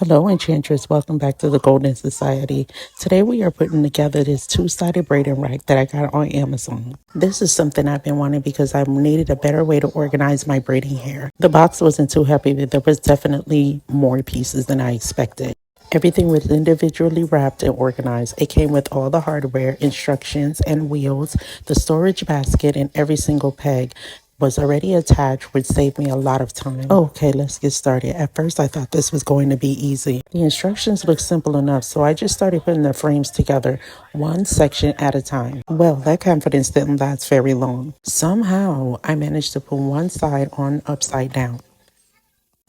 Hello, Enchantress. Welcome back to the Golden Society. Today we are putting together this two-sided braiding rack that I got on Amazon. This is something I've been wanting because I needed a better way to organize my braiding hair. The box wasn't too heavy, but there was definitely more pieces than I expected. Everything was individually wrapped and organized. It came with all the hardware, instructions, and wheels, the storage basket, and every single peg was already attached, which saved me a lot of time. Okay, let's get started. At first, I thought this was going to be easy. The instructions looked simple enough, so I just started putting the frames together, one section at a time. Well, that confidence didn't last very long. Somehow, I managed to put one side on upside down.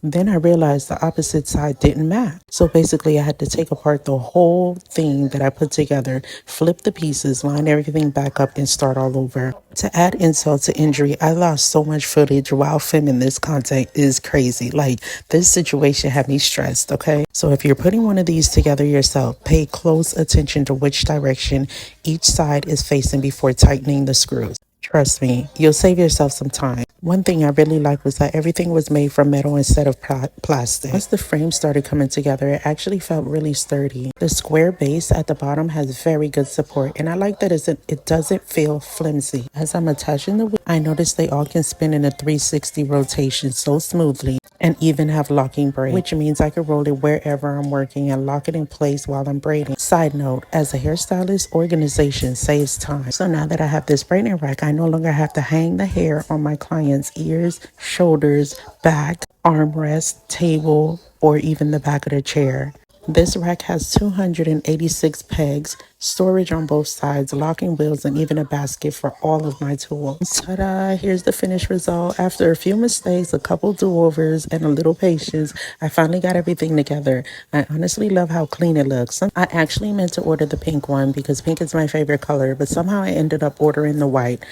Then I realized the opposite side didn't match. So basically, I had to take apart the whole thing that I put together, flip the pieces, line everything back up, and start all over. To add insult to injury, I lost so much footage while filming this content is crazy. Like, this situation had me stressed, okay? So if you're putting one of these together yourself, pay close attention to which direction each side is facing before tightening the screws. Trust me, you'll save yourself some time. One thing I really liked was that everything was made from metal instead of plastic. Once the frame started coming together, it actually felt really sturdy. The square base at the bottom has very good support, and I like that it doesn't feel flimsy. As I'm attaching the wheel, I noticed they all can spin in a 360 rotation so smoothly and even have locking braids, which means I can roll it wherever I'm working and lock it in place while I'm braiding. Side note, as a hairstylist, organization saves time. So now that I have this braiding rack, I no longer have to hang the hair on my client's ears, shoulders, back, armrest, table, or even the back of the chair. This rack has 286 pegs, storage on both sides, locking wheels, and even a basket for all of my tools. Ta-da! Here's the finished result. After a few mistakes, a couple do-overs, and a little patience, I finally got everything together. I honestly love how clean it looks. I actually meant to order the pink one because pink is my favorite color, but somehow I ended up ordering the white.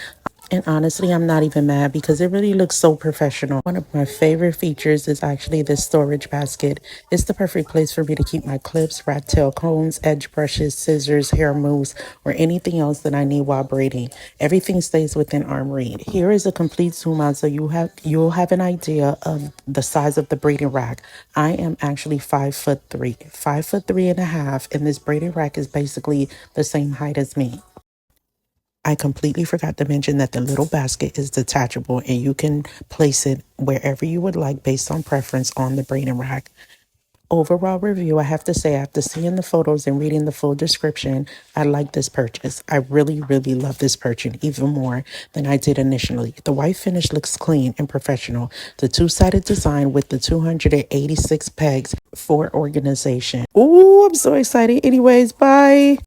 And honestly, I'm not even mad because it really looks so professional. One of my favorite features is actually this storage basket. It's the perfect place for me to keep my clips, rat tail combs, edge brushes, scissors, hair moves, or anything else that I need while braiding. Everything stays within arm reach. Here is a complete zoom out so you'll have an idea of the size of the braiding rack. I am actually 5'3", 5'3.5", and this braiding rack is basically the same height as me. I completely forgot to mention that the little basket is detachable and you can place it wherever you would like based on preference on the braiding rack. Overall review, I have to say, after seeing the photos and reading the full description, I like this purchase. I really, really love this purchase even more than I did initially. The white finish looks clean and professional. The two-sided design with the 286 pegs for organization. Ooh, I'm so excited. Anyways, bye.